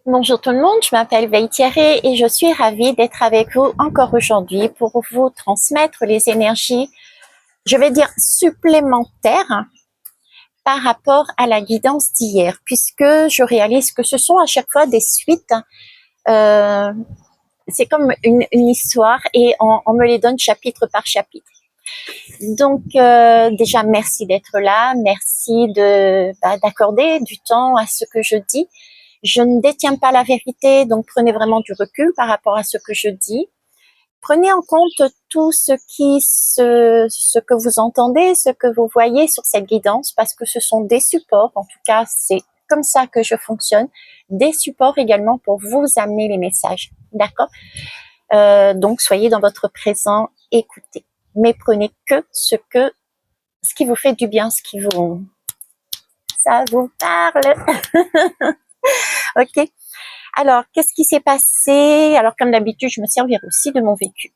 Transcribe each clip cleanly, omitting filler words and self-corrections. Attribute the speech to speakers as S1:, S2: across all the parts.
S1: Bonjour tout le monde, je m'appelle Veille Thierry et je suis ravie d'être avec vous encore aujourd'hui pour vous transmettre les énergies, je vais dire supplémentaires par rapport à la guidance d'hier, puisque je réalise que ce sont à chaque fois des suites. Euh, c'est comme une histoire et on me les donne chapitre par chapitre. Donc déjà merci d'être là, merci d'accorder du temps à ce que je dis. Je ne détiens pas la vérité, donc prenez vraiment du recul par rapport à ce que je dis. Prenez en compte tout ce que vous entendez, ce que vous voyez sur cette guidance, parce que ce sont des supports. En tout cas, c'est comme ça que je fonctionne. Des supports également pour vous amener les messages. D'accord? Donc, soyez dans votre présent, écoutez. Mais prenez que ce qui vous fait du bien, ça vous parle. Ok? Alors, qu'est-ce qui s'est passé? Alors, comme d'habitude, je me servirai aussi de mon vécu.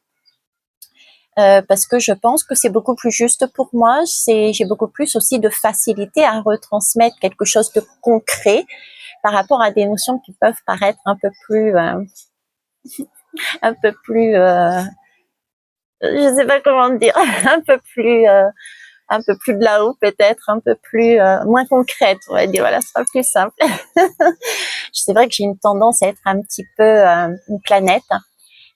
S1: Parce que je pense que c'est beaucoup plus juste pour moi. J'ai beaucoup plus aussi de facilité à retransmettre quelque chose de concret par rapport à des notions qui peuvent paraître un peu plus, je sais pas comment dire, un peu plus de là-haut peut-être, un peu plus moins concrète, on va dire. Voilà, ce sera plus simple. C'est vrai que j'ai une tendance à être un petit peu une planète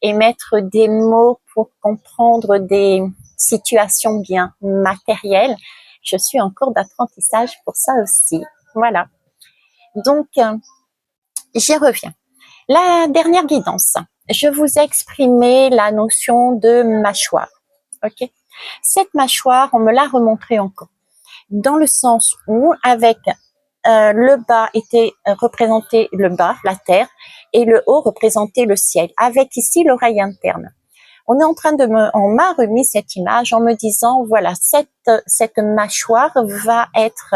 S1: et mettre des mots pour comprendre des situations bien matérielles. Je suis en cours d'apprentissage pour ça aussi. Voilà. Donc, j'y reviens. La dernière guidance, je vous ai exprimé la notion de mâchoire. Ok. Cette mâchoire, on me l'a remontrée encore, dans le sens où, avec le bas était représenté le bas, la terre, et le haut représentait le ciel, avec ici l'oreille interne. On est en train on m'a remis cette image en me disant, voilà, cette mâchoire va être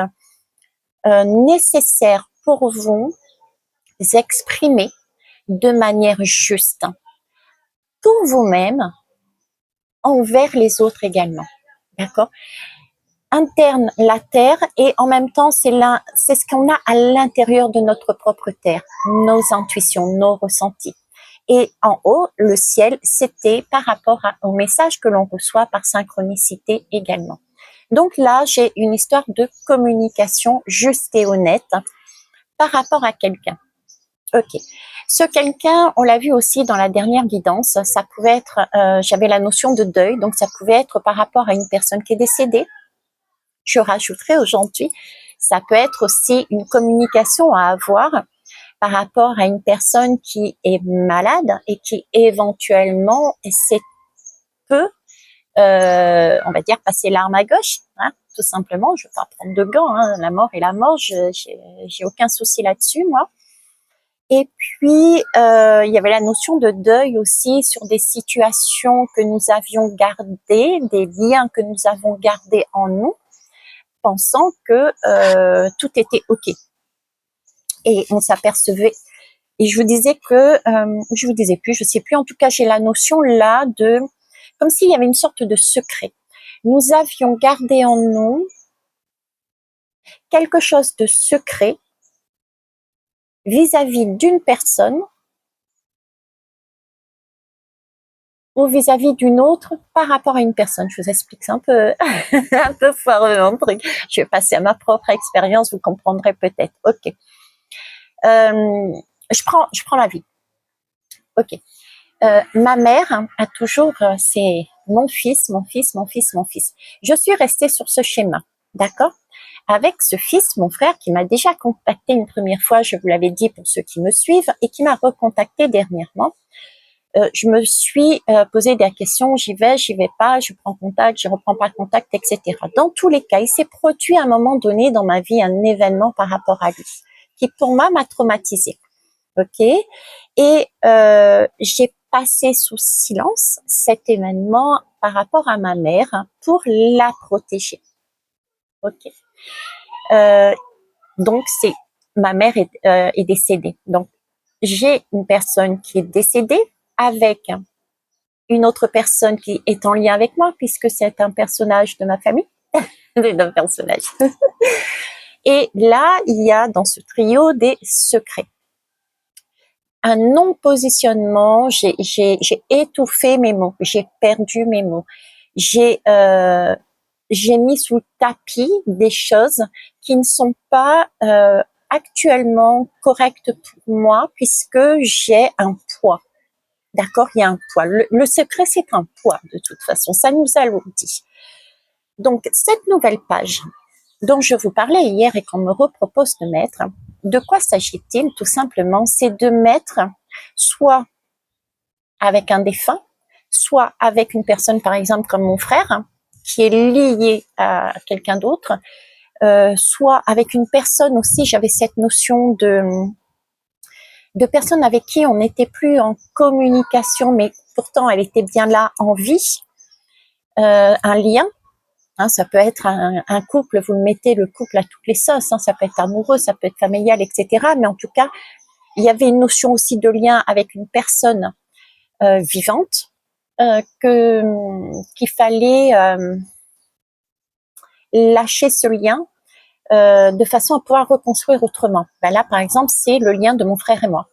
S1: nécessaire pour vous exprimer de manière juste pour vous-même, envers les autres également. D'accord? Interne la terre et en même temps c'est ce qu'on a à l'intérieur de notre propre terre, nos intuitions, nos ressentis. Et en haut, le ciel, c'était par rapport au message que l'on reçoit par synchronicité également. Donc là, j'ai une histoire de communication juste et honnête par rapport à quelqu'un. Ok. Ce quelqu'un, on l'a vu aussi dans la dernière guidance, ça pouvait être, j'avais la notion de deuil, donc ça pouvait être par rapport à une personne qui est décédée. Je rajouterai aujourd'hui, ça peut être aussi une communication à avoir par rapport à une personne qui est malade et qui éventuellement peut, on va dire, passer l'arme à gauche, hein, tout simplement. Je ne vais pas prendre de gants, hein, la mort est la mort, j'ai aucun souci là-dessus, moi. Et puis, il y avait la notion de deuil aussi sur des situations que nous avions gardées, des liens que nous avons gardés en nous, pensant que tout était OK. Et on s'apercevait. Et je vous disais que, je vous disais plus, je sais plus, en tout cas, j'ai la notion là de, comme s'il y avait une sorte de secret. Nous avions gardé en nous quelque chose de secret vis-à-vis d'une personne ou vis-à-vis d'une autre par rapport à une personne. Je vous explique, c'est un peu, un peu foireux mon truc. Je vais passer à ma propre expérience, vous comprendrez peut-être. Ok. Je prends la vie. Ok. Ma mère a toujours, c'est mon fils, mon fils, mon fils, mon fils. Je suis restée sur ce schéma, d'accord? Avec ce fils, mon frère, qui m'a déjà contacté une première fois, je vous l'avais dit pour ceux qui me suivent, et qui m'a recontacté dernièrement. Je me suis posé des questions, j'y vais pas, je prends contact, je reprends pas contact, etc. Dans tous les cas, il s'est produit à un moment donné dans ma vie un événement par rapport à lui, qui pour moi m'a traumatisée. Ok, et j'ai passé sous silence cet événement par rapport à ma mère pour la protéger. Ok, euh, donc c'est ma mère est décédée. Donc j'ai une personne qui est décédée avec une autre personne qui est en lien avec moi puisque c'est un personnage de ma famille, d'un personnage. Et là, il y a dans ce trio des secrets. un non-positionnement, j'ai étouffé mes mots, j'ai perdu mes mots, j'ai mis sous le tapis des choses qui ne sont pas actuellement correctes pour moi puisque j'ai un poids. D'accord, il y a un poids. Le secret, c'est un poids de toute façon, ça nous alourdit. Donc, cette nouvelle page dont je vous parlais hier et qu'on me repropose de mettre, de quoi s'agit-il? Tout simplement, c'est de mettre soit avec un défunt, soit avec une personne, par exemple, comme mon frère, qui est lié à quelqu'un d'autre, soit avec une personne aussi, j'avais cette notion de personnes avec qui on n'était plus en communication, mais pourtant elle était bien là en vie, un lien. Hein, ça peut être un couple, vous mettez le couple à toutes les sauces, hein, ça peut être amoureux, ça peut être familial, etc. Mais en tout cas, il y avait une notion aussi de lien avec une personne vivante qu'il fallait lâcher ce lien de façon à pouvoir reconstruire autrement. Ben là, par exemple, c'est le lien de mon frère et moi.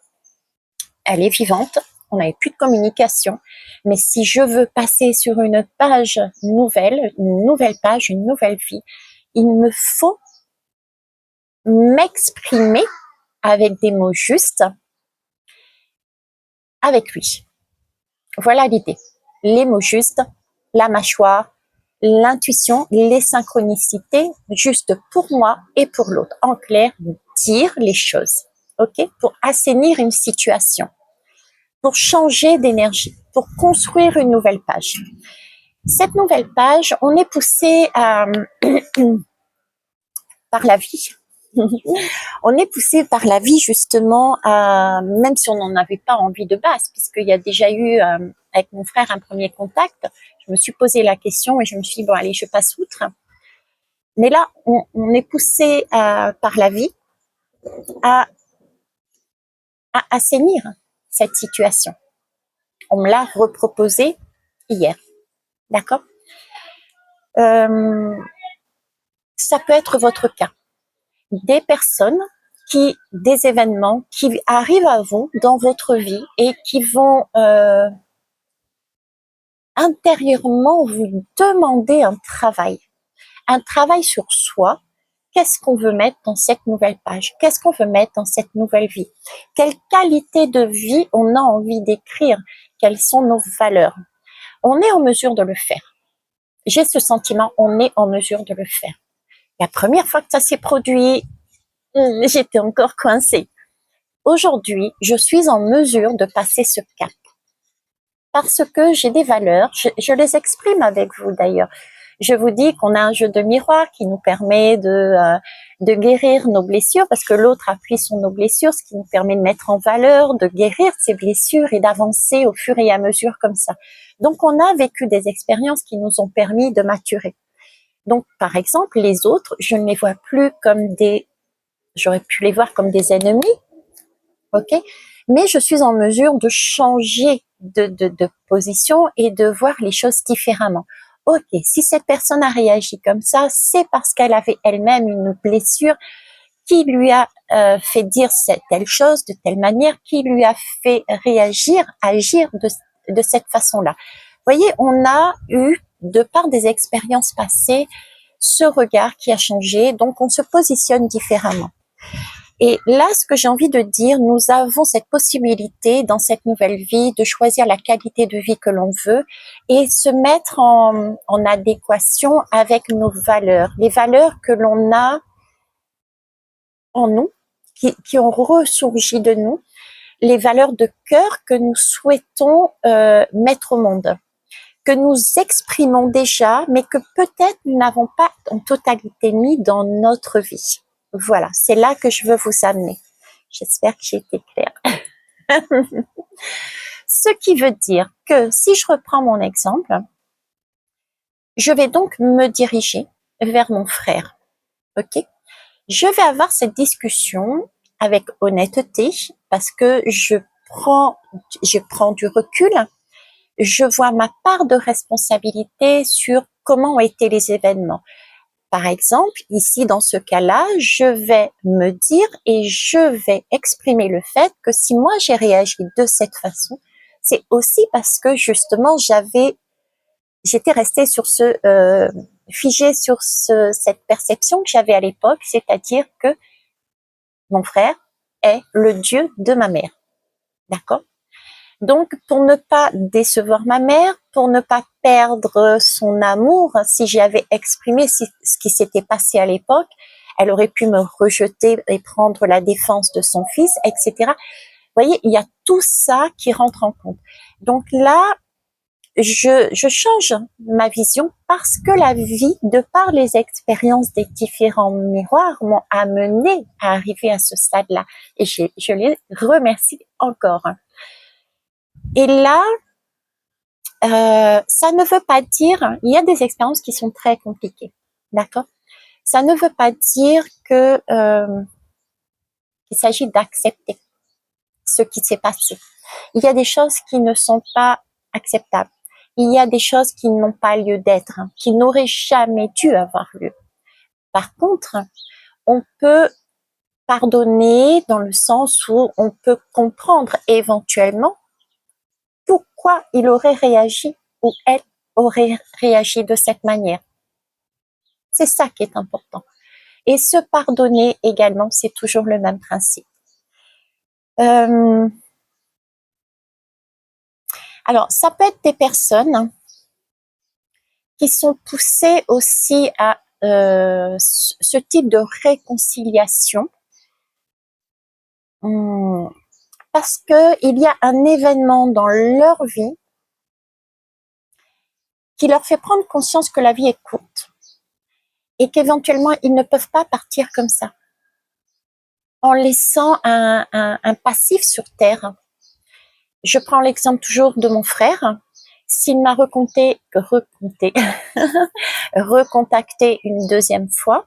S1: Elle est vivante, on n'avait plus de communication, mais si je veux passer sur une page nouvelle, une nouvelle page, une nouvelle vie, il me faut m'exprimer avec des mots justes avec lui. Voilà l'idée. Les mots justes, la mâchoire, l'intuition, les synchronicités, juste pour moi et pour l'autre. En clair, dire les choses, ok, pour assainir une situation, pour changer d'énergie, pour construire une nouvelle page. Cette nouvelle page, on est poussé par la vie. On est poussé par la vie justement, même si on n'en avait pas envie de base, puisqu'il y a déjà eu avec mon frère un premier contact, je me suis posé la question et je me suis dit, bon allez, je passe outre. Mais là, on est poussé par la vie à assainir cette situation. On me l'a reproposé hier, d'accord. Ça peut être votre cas. Des personnes des événements qui arrivent à vous dans votre vie et qui vont intérieurement vous demander un travail sur soi. Qu'est-ce qu'on veut mettre dans cette nouvelle page? Qu'est-ce qu'on veut mettre dans cette nouvelle vie? Quelle qualité de vie on a envie d'écrire? Quelles sont nos valeurs? On est en mesure de le faire. J'ai ce sentiment, on est en mesure de le faire. La première fois que ça s'est produit, j'étais encore coincée. Aujourd'hui, je suis en mesure de passer ce cap. Parce que j'ai des valeurs, je les exprime avec vous d'ailleurs. Je vous dis qu'on a un jeu de miroir qui nous permet de guérir nos blessures, parce que l'autre appuie sur nos blessures, ce qui nous permet de mettre en valeur, de guérir ces blessures et d'avancer au fur et à mesure comme ça. Donc, on a vécu des expériences qui nous ont permis de maturer. Donc, par exemple, les autres, je ne les vois plus comme j'aurais pu les voir comme des ennemis, ok, mais je suis en mesure de changer de position et de voir les choses différemment. Ok, si cette personne a réagi comme ça, c'est parce qu'elle avait elle-même une blessure qui lui a fait dire telle chose de telle manière, qui lui a fait agir de cette façon-là. Vous voyez, on a eu, de par des expériences passées, ce regard qui a changé, donc on se positionne différemment. Et là, ce que j'ai envie de dire, nous avons cette possibilité dans cette nouvelle vie de choisir la qualité de vie que l'on veut et se mettre en adéquation avec nos valeurs, les valeurs que l'on a en nous, qui ont ressurgi de nous, les valeurs de cœur que nous souhaitons mettre au monde, que nous exprimons déjà, mais que peut-être nous n'avons pas en totalité mis dans notre vie. Voilà, c'est là que je veux vous amener. J'espère que j'ai été claire. Ce qui veut dire que si je reprends mon exemple, je vais donc me diriger vers mon frère. Ok? Je vais avoir cette discussion avec honnêteté parce que je prends du recul. Je vois ma part de responsabilité sur comment ont été les événements. Par exemple, ici, dans ce cas-là, je vais me dire et je vais exprimer le fait que si moi j'ai réagi de cette façon, c'est aussi parce que justement j'étais restée sur figée sur cette perception que j'avais à l'époque, c'est-à-dire que mon frère est le Dieu de ma mère. D'accord? Donc, pour ne pas décevoir ma mère, pour ne pas perdre son amour, si j'avais exprimé ce qui s'était passé à l'époque, elle aurait pu me rejeter et prendre la défense de son fils, etc. Vous voyez, il y a tout ça qui rentre en compte. Donc là, je change ma vision parce que la vie, de par les expériences des différents miroirs, m'ont amené à arriver à ce stade-là. Et je les remercie encore. Et là, ça ne veut pas dire, il y a des expériences qui sont très compliquées, d'accord? Ça ne veut pas dire que qu'il s'agit d'accepter ce qui s'est passé. Il y a des choses qui ne sont pas acceptables. Il y a des choses qui n'ont pas lieu d'être, qui n'auraient jamais dû avoir lieu. Par contre, on peut pardonner dans le sens où on peut comprendre éventuellement pourquoi il aurait réagi ou elle aurait réagi de cette manière. C'est ça qui est important. Et se pardonner également, c'est toujours le même principe. Alors, ça peut être des personnes qui sont poussées aussi à ce type de réconciliation parce que il y a un événement dans leur vie qui leur fait prendre conscience que la vie est courte et qu'éventuellement ils ne peuvent pas partir comme ça en laissant un passif sur terre. Je prends l'exemple toujours de mon frère. S'il m'a recontacté une deuxième fois,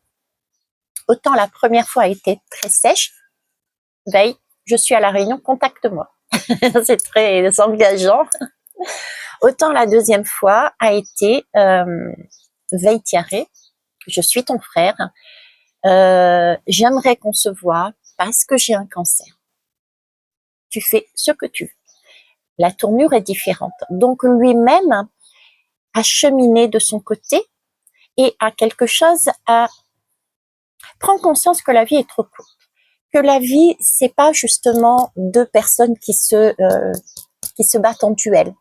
S1: autant la première fois a été très sèche, veille, je suis à la réunion, contacte-moi. C'est très engageant. Autant la deuxième fois a été veille Thierry, je suis ton frère, j'aimerais qu'on se voie parce que j'ai un cancer. Tu fais ce que tu veux. La tournure est différente. Donc lui-même a cheminé de son côté et a quelque chose à prendre conscience que la vie est trop courte. Que la vie, c'est pas justement deux personnes qui se battent en duel.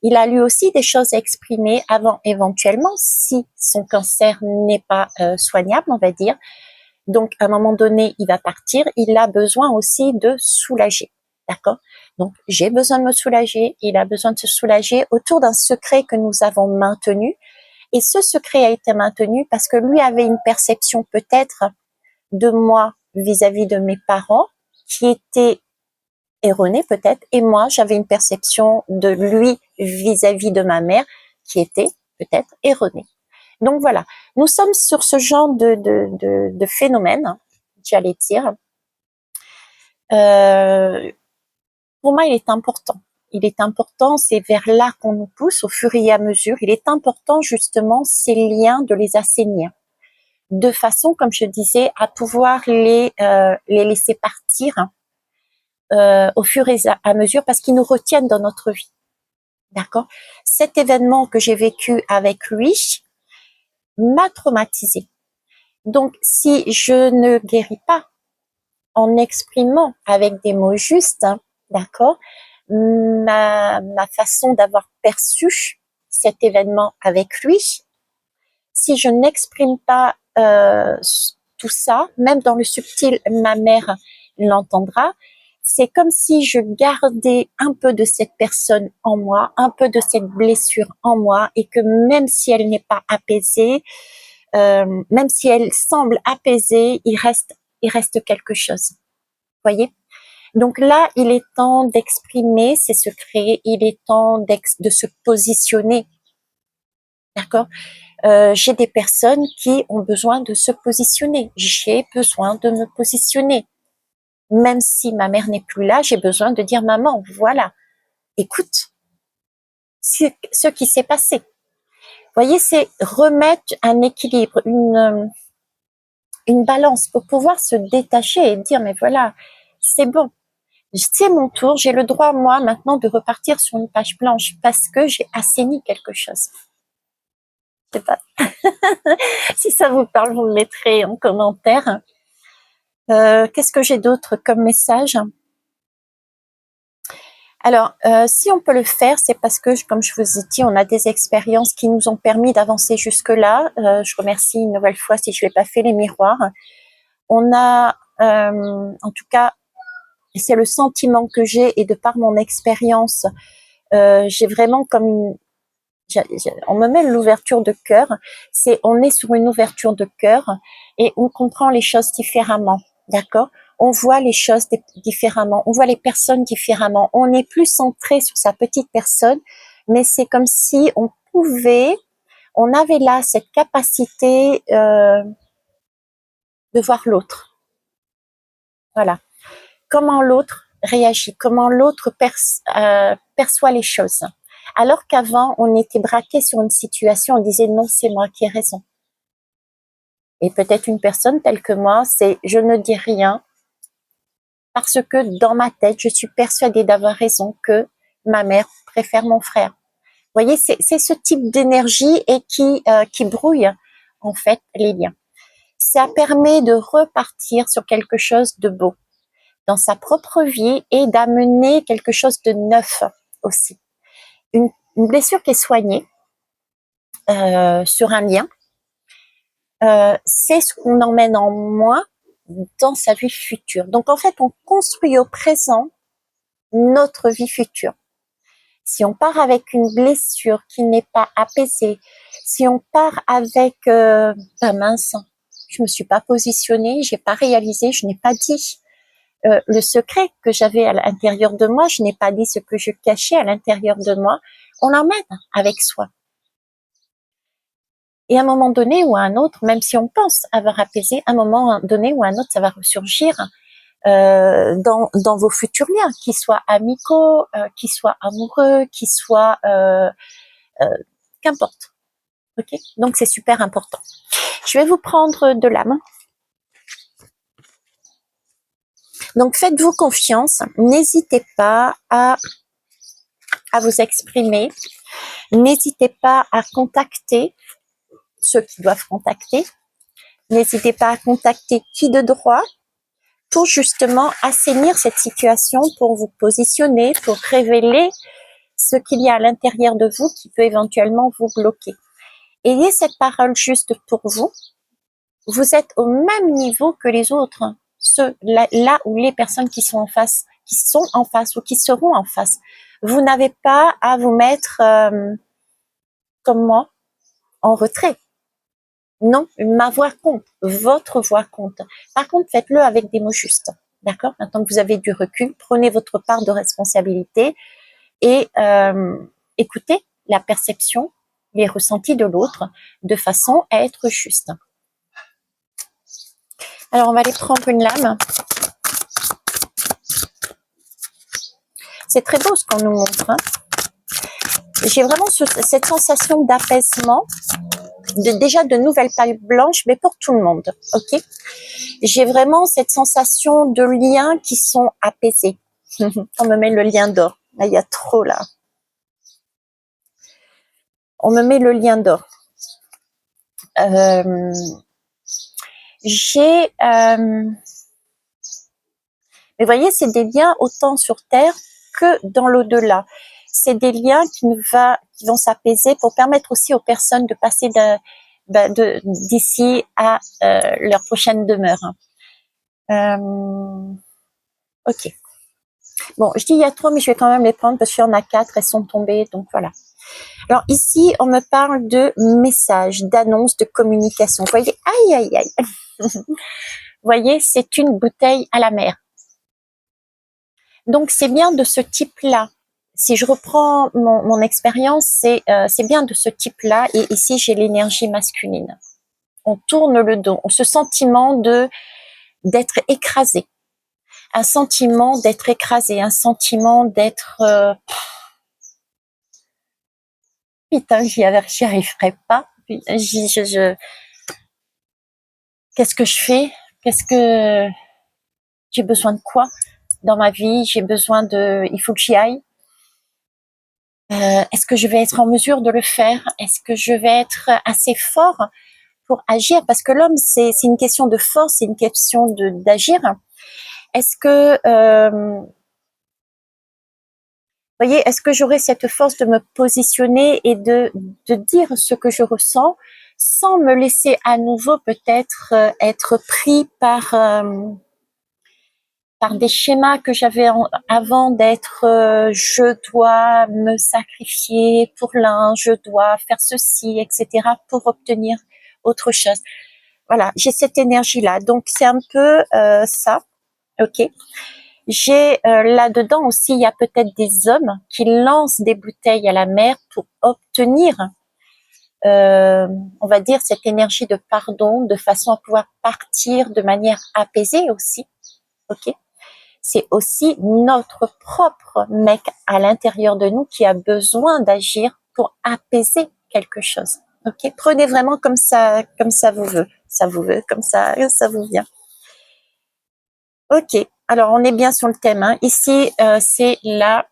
S1: Il a lui aussi des choses à exprimer avant éventuellement, si son cancer n'est pas soignable, on va dire. Donc, à un moment donné, il va partir. Il a besoin aussi de soulager. D'accord? Donc, j'ai besoin de me soulager. Il a besoin de se soulager autour d'un secret que nous avons maintenu. Et ce secret a été maintenu parce que lui avait une perception peut-être de moi vis-à-vis de mes parents qui était erronée peut-être. Et moi, j'avais une perception de lui vis-à-vis de ma mère qui était peut-être erronée. Donc voilà, nous sommes sur ce genre de phénomène, j'allais dire. Pour moi, il est important. Il est important, c'est vers là qu'on nous pousse au fur et à mesure. Il est important justement ces liens de les assainir, de façon, comme je disais, à pouvoir les laisser partir au fur et à mesure parce qu'ils nous retiennent dans notre vie. D'accord? Cet événement que j'ai vécu avec lui m'a traumatisée. Donc, si je ne guéris pas en exprimant avec des mots justes, d'accord, ma façon d'avoir perçu cet événement avec lui, si je n'exprime pas tout ça, même dans le subtil, ma mère l'entendra, c'est comme si je gardais un peu de cette personne en moi, un peu de cette blessure en moi, et que même si elle n'est pas apaisée, même si elle semble apaisée, il reste quelque chose. Voyez? Donc là, il est temps d'exprimer ses secrets, il est temps de se positionner. D'accord? J'ai des personnes qui ont besoin de se positionner. J'ai besoin de me positionner. Même si ma mère n'est plus là, j'ai besoin de dire maman, voilà, écoute ce qui s'est passé. Vous voyez, c'est remettre un équilibre, une balance pour pouvoir se détacher et dire, mais voilà, c'est bon. C'est mon tour, j'ai le droit, moi, maintenant, de repartir sur une page blanche parce que j'ai assaini quelque chose. Je sais pas. Si ça vous parle, vous me mettrez en commentaire. Qu'est-ce que j'ai d'autre comme message? Alors, si on peut le faire, c'est parce que, comme je vous ai dit, on a des expériences qui nous ont permis d'avancer jusque-là. Je remercie une nouvelle fois, si je l'ai pas fait, les miroirs. On a, en tout cas, c'est le sentiment que j'ai, et de par mon expérience, j'ai vraiment comme on me met l'ouverture de cœur. On est sur une ouverture de cœur et on comprend les choses différemment, d'accord? On voit les choses différemment, on voit les personnes différemment. On n'est plus centré sur sa petite personne, mais c'est comme si on avait là cette capacité de voir l'autre. Voilà. Comment l'autre réagit, comment l'autre perçoit les choses. Alors qu'avant, on était braqué sur une situation, on disait non, c'est moi qui ai raison. Et peut-être une personne telle que moi, c'est je ne dis rien parce que dans ma tête, je suis persuadée d'avoir raison, que ma mère préfère mon frère. Vous voyez, c'est ce type d'énergie et qui brouille en fait les liens. Ça permet de repartir sur quelque chose de beau dans sa propre vie et d'amener quelque chose de neuf aussi. Une blessure qui est soignée sur un lien, c'est ce qu'on emmène en moins dans sa vie future. Donc en fait, on construit au présent notre vie future. Si on part avec une blessure qui n'est pas apaisée, si on part avec mince, je me suis pas positionnée, j'ai pas réalisé, je n'ai pas dit le secret que j'avais à l'intérieur de moi, je n'ai pas dit ce que je cachais à l'intérieur de moi, on l'emmène avec soi. Et à un moment donné ou à un autre, même si on pense avoir apaisé, à un moment donné ou à un autre, ça va ressurgir dans vos futurs liens, qu'ils soient amicaux, qu'ils soient amoureux, qu'ils soient qu'importe. Ok, donc c'est super important. Je vais vous prendre de l'âme. Donc faites-vous confiance, n'hésitez pas à vous exprimer, n'hésitez pas à contacter ceux qui doivent contacter, n'hésitez pas à contacter qui de droit pour justement assainir cette situation, pour vous positionner, pour révéler ce qu'il y a à l'intérieur de vous qui peut éventuellement vous bloquer. Ayez cette parole juste pour vous. Vous êtes au même niveau que les autres, là où les personnes qui sont en face ou qui seront en face. Vous n'avez pas à vous mettre, comme moi, en retrait. Non, ma voix compte, votre voix compte. Par contre, faites-le avec des mots justes. D'accord? Maintenant que vous avez du recul, prenez votre part de responsabilité et écoutez la perception, les ressentis de l'autre de façon à être juste. Alors, on va aller prendre une lame. C'est très beau ce qu'on nous montre. Hein. J'ai vraiment cette sensation d'apaisement, déjà de nouvelles pages blanches, mais pour tout le monde. Ok? J'ai vraiment cette sensation de liens qui sont apaisés. On me met le lien d'or. Là, il y a trop là. On me met le lien d'or. Mais vous voyez, c'est des liens autant sur Terre que dans l'au-delà. C'est des liens qui vont s'apaiser pour permettre aussi aux personnes de passer d'ici à leur prochaine demeure. Ok. Bon, je dis il y a trop, mais je vais quand même les prendre parce qu'il y en a 4, elles sont tombées, donc voilà. Alors ici, on me parle de messages, d'annonces, de communication. Vous voyez, aïe, aïe, aïe. Vous voyez, c'est une bouteille à la mer. Donc c'est bien de ce type-là. Si je reprends mon expérience, c'est bien de ce type-là. Et ici, j'ai l'énergie masculine. On tourne le dos. Ce sentiment d'être écrasé. Un sentiment d'être écrasé. Un sentiment d'être... putain, j'y arriverai pas. Qu'est-ce que je fais? Qu'est-ce que j'ai besoin de quoi dans ma vie? J'ai besoin de, il faut que j'y aille. Est-ce que je vais être en mesure de le faire? Est-ce que je vais être assez fort pour agir? Parce que l'homme, c'est une question de force, c'est une question d'agir. Est-ce que, voyez, est-ce que j'aurai cette force de me positionner et de dire ce que je ressens sans me laisser à nouveau peut-être être pris par des schémas que j'avais avant d'être je dois me sacrifier pour l'un, je dois faire ceci, etc. pour obtenir autre chose. Voilà, j'ai cette énergie-là. Donc, c'est un peu ça, ok. J'ai là-dedans aussi, il y a peut-être des hommes qui lancent des bouteilles à la mer pour obtenir, on va dire, cette énergie de pardon, de façon à pouvoir partir de manière apaisée aussi, ok. C'est aussi notre propre mec à l'intérieur de nous qui a besoin d'agir pour apaiser quelque chose. Ok, prenez vraiment comme ça vous veut, comme ça vous vient. Ok, alors on est bien sur le thème. Hein. Ici, c'est là,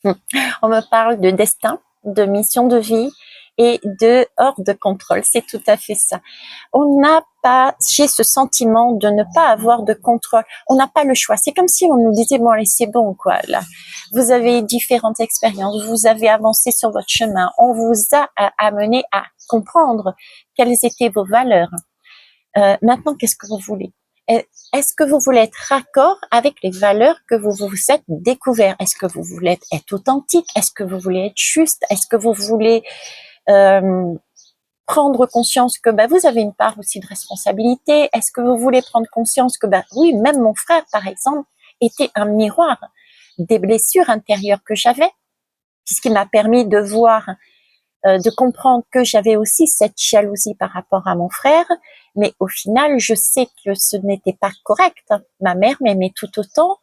S1: on me parle de destin, de mission de vie et de hors de contrôle. C'est tout à fait ça. On n'a pas, j'ai ce sentiment de ne pas avoir de contrôle. On n'a pas le choix. C'est comme si on nous disait, bon, allez, c'est bon, quoi, là. Vous avez différentes expériences, vous avez avancé sur votre chemin. On vous a amené à comprendre quelles étaient vos valeurs. Maintenant, qu'est-ce que vous voulez? Est-ce que vous voulez être raccord avec les valeurs que vous vous êtes découvert? Est-ce que vous voulez être authentique? Est-ce que vous voulez être juste? Est-ce que vous voulez prendre conscience que vous avez une part aussi de responsabilité? Est-ce que vous voulez prendre conscience que oui, même mon frère, par exemple, était un miroir des blessures intérieures que j'avais, puisqu'il m'a permis de voir, de comprendre que j'avais aussi cette jalousie par rapport à mon frère, mais au final, je sais que ce n'était pas correct. Ma mère m'aimait tout autant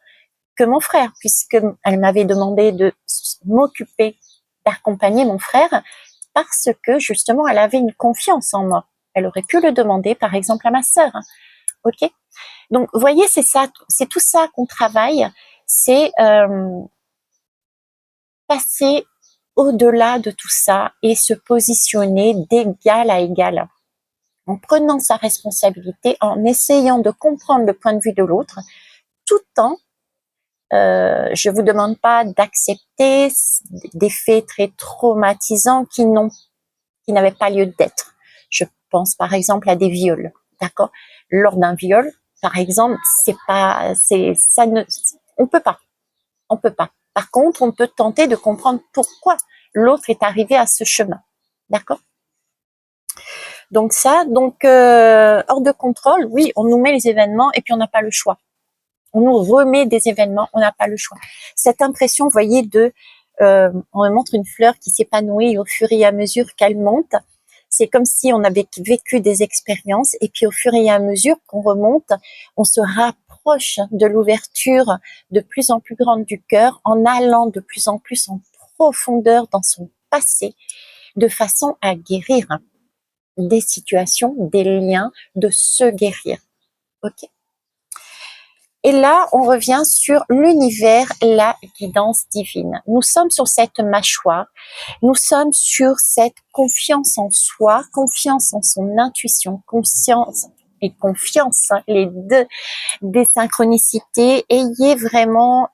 S1: que mon frère, puisqu'elle m'avait demandé de m'occuper, d'accompagner mon frère, parce que justement, elle avait une confiance en moi. Elle aurait pu le demander, par exemple, à ma sœur. Ok. Donc, vous voyez, c'est ça, c'est tout ça qu'on travaille. C'est passer au-delà de tout ça et se positionner d'égal à égal, en prenant sa responsabilité, en essayant de comprendre le point de vue de l'autre, tout en je vous demande pas d'accepter des faits très traumatisants qui n'avaient pas lieu d'être. Je pense par exemple à des viols, d'accord? Lors d'un viol, par exemple, on peut pas. Par contre, on peut tenter de comprendre pourquoi l'autre est arrivé à ce chemin, d'accord? Donc hors de contrôle, oui, on nous met les événements et puis on n'a pas le choix. On nous remet des événements, on n'a pas le choix. Cette impression, vous voyez, on me montre une fleur qui s'épanouit au fur et à mesure qu'elle monte. C'est comme si on avait vécu des expériences et puis au fur et à mesure qu'on remonte, on se rapproche de l'ouverture de plus en plus grande du cœur en allant de plus en plus en profondeur dans son passé de façon à guérir des situations, des liens, de se guérir. Ok? Et là, on revient sur l'univers, la guidance divine. Nous sommes sur cette mâchoire, nous sommes sur cette confiance en soi, confiance en son intuition, conscience et confiance, les deux, des synchronicités. Ayez vraiment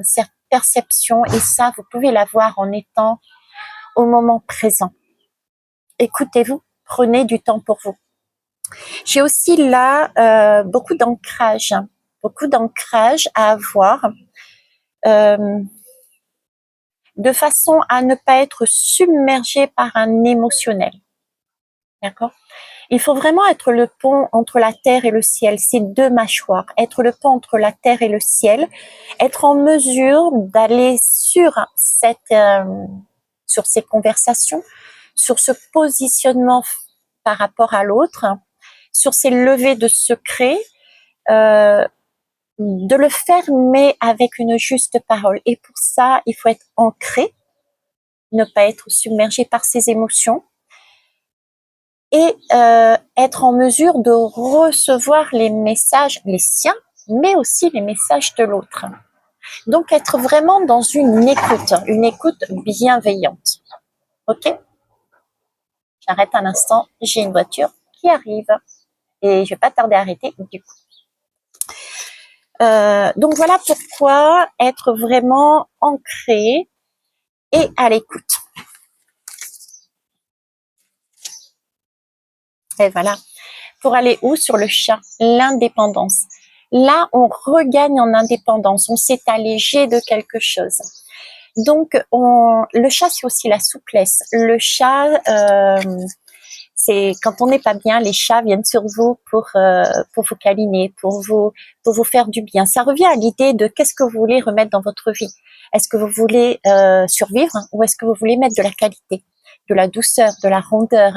S1: cette perception et ça, vous pouvez l'avoir en étant au moment présent. Écoutez-vous, prenez du temps pour vous. J'ai aussi là beaucoup d'ancrage à avoir de façon à ne pas être submergé par un émotionnel. D'accord? Il faut vraiment être le pont entre la terre et le ciel, ces deux mâchoires, être le pont entre la terre et le ciel, être en mesure d'aller sur ces conversations, sur ce positionnement par rapport à l'autre, sur ces levées de secrets, de le faire mais avec une juste parole. Et pour ça, il faut être ancré, ne pas être submergé par ses émotions et être en mesure de recevoir les messages, les siens, mais aussi les messages de l'autre. Donc, être vraiment dans une écoute bienveillante. Ok? J'arrête un instant, j'ai une voiture qui arrive et je vais pas tarder à arrêter du coup. Donc voilà pourquoi être vraiment ancré et à l'écoute. Et voilà. Pour aller où sur le chat? L'indépendance. Là, on regagne en indépendance. On s'est allégé de quelque chose. Donc, le chat, c'est aussi la souplesse. Le chat, c'est quand on n'est pas bien, les chats viennent sur vous pour vous câliner, pour vous faire du bien. Ça revient à l'idée de qu'est-ce que vous voulez remettre dans votre vie. Est-ce que vous voulez survivre ou est-ce que vous voulez mettre de la qualité, de la douceur, de la rondeur?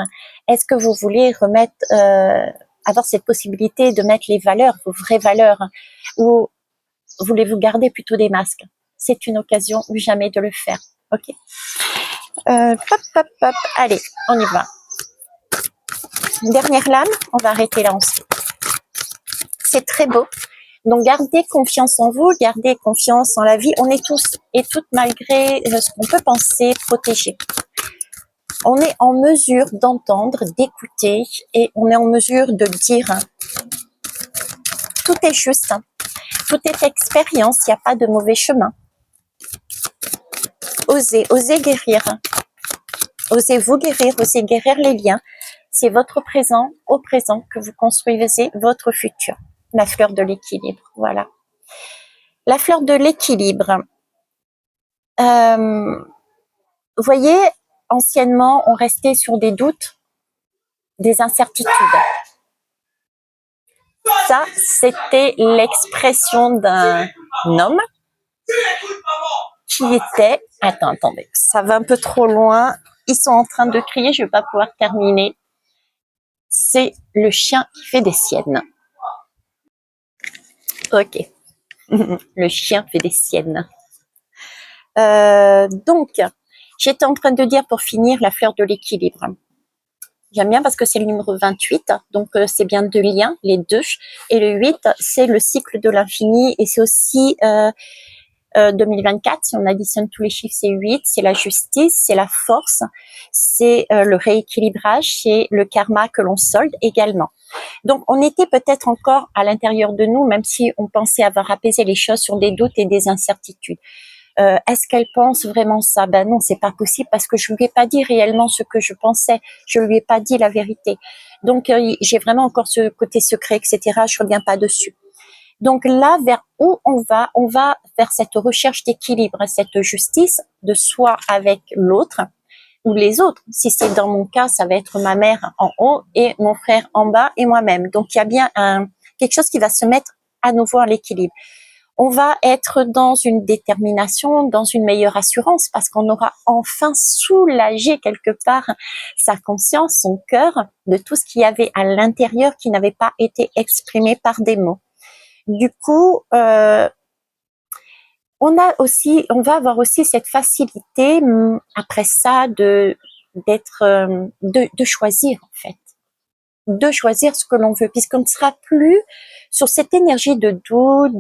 S1: Est-ce que vous voulez remettre avoir cette possibilité de mettre les valeurs, vos vraies valeurs, ou voulez-vous garder plutôt des masques? C'est une occasion ou jamais de le faire. Ok. Pop, pop, pop. Allez, on y va. Dernière lame, on va arrêter là ensuite. C'est très beau. Donc, gardez confiance en vous, gardez confiance en la vie. On est tous et toutes, malgré ce qu'on peut penser, protégés. On est en mesure d'entendre, d'écouter et on est en mesure de dire tout est juste, tout est expérience, il n'y a pas de mauvais chemin. Osez guérir. Osez vous guérir, osez guérir les liens. C'est votre présent, au présent, que vous construisez votre futur. La fleur de l'équilibre, voilà. La fleur de l'équilibre. Vous voyez, anciennement, on restait sur des doutes, des incertitudes. Ça, c'était l'expression d'un homme qui était... Attendez, ça va un peu trop loin. Ils sont en train de crier, je ne vais pas pouvoir terminer. C'est le chien qui fait des siennes. Ok. Le chien fait des siennes. Donc, j'étais en train de dire pour finir la fleur de l'équilibre. J'aime bien parce que c'est le numéro 28, donc c'est bien deux liens, les deux. Et le 8, c'est le cycle de l'infini et c'est aussi 2024, si on additionne tous les chiffres, c'est 8, c'est la justice, c'est la force, c'est le rééquilibrage, c'est le karma que l'on solde également. Donc, on était peut-être encore à l'intérieur de nous, même si on pensait avoir apaisé les choses sur des doutes et des incertitudes. Est-ce qu'elle pense vraiment ça? Ben non, c'est pas possible parce que je lui ai pas dit réellement ce que je pensais. Je lui ai pas dit la vérité. Donc, j'ai vraiment encore ce côté secret, etc. Je reviens pas dessus. Donc là, vers où on va vers cette recherche d'équilibre, cette justice de soi avec l'autre ou les autres. Si c'est dans mon cas, ça va être ma mère en haut et mon frère en bas et moi-même. Donc il y a bien quelque chose qui va se mettre à nouveau à l'équilibre. On va être dans une détermination, dans une meilleure assurance parce qu'on aura enfin soulagé quelque part sa conscience, son cœur de tout ce qu'il y avait à l'intérieur qui n'avait pas été exprimé par des mots. Du coup, on va avoir aussi cette facilité après ça de choisir en fait, de choisir ce que l'on veut, puisqu'on ne sera plus sur cette énergie de doute,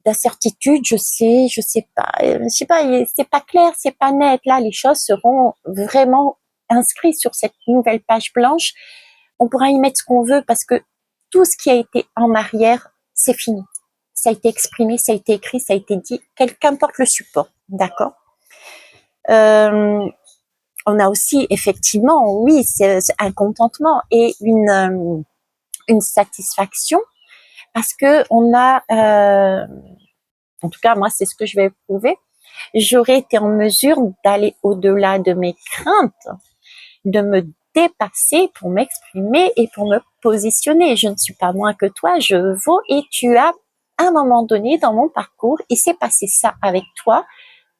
S1: d'incertitude. Je sais pas, c'est pas clair, c'est pas net. Là, les choses seront vraiment inscrites sur cette nouvelle page blanche. On pourra y mettre ce qu'on veut parce que tout ce qui a été en arrière, c'est fini. Ça a été exprimé, ça a été écrit, ça a été dit, qu'importe le support, d'accord. On a aussi effectivement, oui, c'est un contentement et une satisfaction parce que on a, en tout cas moi c'est ce que je vais éprouver, j'aurais été en mesure d'aller au-delà de mes craintes, de me dépasser pour m'exprimer et pour me positionner. Je ne suis pas moins que toi, je vaux et tu as, à un moment donné dans mon parcours, il s'est passé ça avec toi.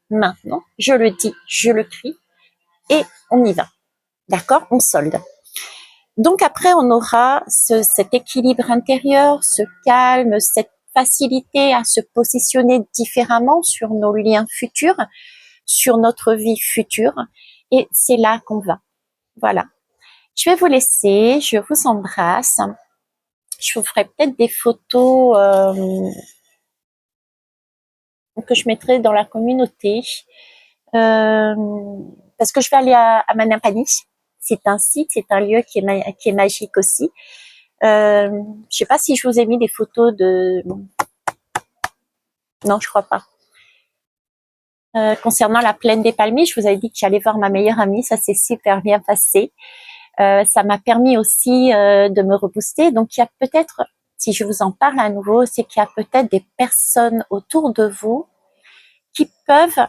S1: Maintenant, je le dis, je le crie et on y va. D'accord? On solde. Donc après, on aura cet équilibre intérieur, ce calme, cette facilité à se positionner différemment sur nos liens futurs sur notre vie future. Et c'est là qu'on va. Voilà. Je vais vous laisser. Je vous embrasse. Je vous ferai peut-être des photos que je mettrai dans la communauté. Parce que je vais aller à Manapani. C'est un site, c'est un lieu qui est magique aussi. Je sais pas si je vous ai mis des photos de... Non, je crois pas. Concernant la plaine des Palmiers, je vous avais dit que j'allais voir ma meilleure amie. Ça s'est super bien passé. Ça m'a permis aussi de me rebooster. Donc, il y a peut-être, si je vous en parle à nouveau, c'est qu'il y a peut-être des personnes autour de vous qui peuvent...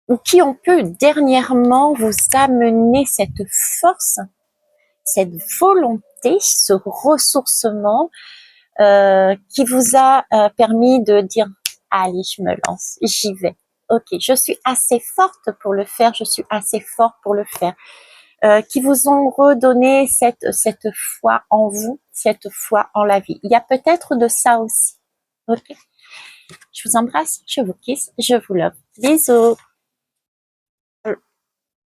S1: ou qui ont pu dernièrement vous amener cette force, cette volonté, ce ressourcement qui vous a permis de dire « Allez, je me lance, j'y vais. Ok, je suis assez forte pour le faire, je suis assez fort pour le faire. » Qui vous ont redonné cette foi en vous, cette foi en la vie. Il y a peut-être de ça aussi. Ok. Je vous embrasse, je vous kiss, je vous love. Bisous.